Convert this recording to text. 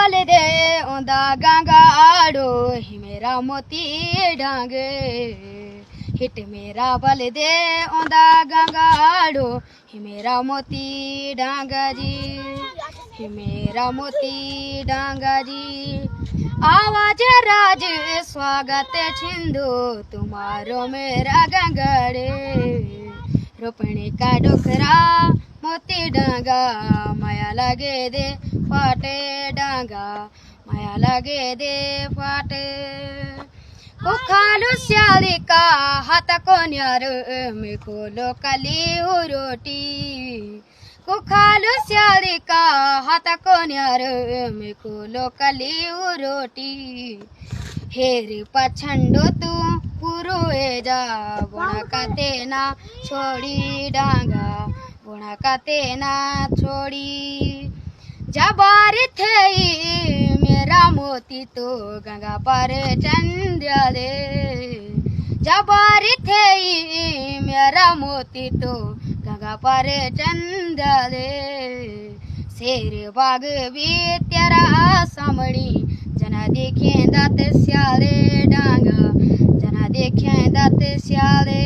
बल दे ओंदा गंगाड़ो ही मेरा मोती डांगे हिट मेरा बल दे ओंदा गंगाड़ो ही मेरा मोती डांगा जी ही मेरा मोती डांगा जी आवाज राज स्वागत छिंदो तुम्हारो मेरा गंगाड़े रोपणे का डोकरा मोती डांगा माया लगे दे फाटे डांगा माया लगे दे फाटे खालू श्याली का हाथ को न्यार में खोलो कली रोटी को खालू श्याली का हाथ को न्यार में खोलो कली रोटी हेर पछंडो तू पुरुए जा बुणा का तेना छोड़ी डांगा बुणा का तेना छोड़ी जबार थे मेरा मोती तो गंगा पर चंद्र दे जबार थे मेरा मोती तो गंगा पर चंद्र दे शेर बाग भी तेरा सामड़ी जना देखें दात स्याले डांगा जना देखें दात स्याले।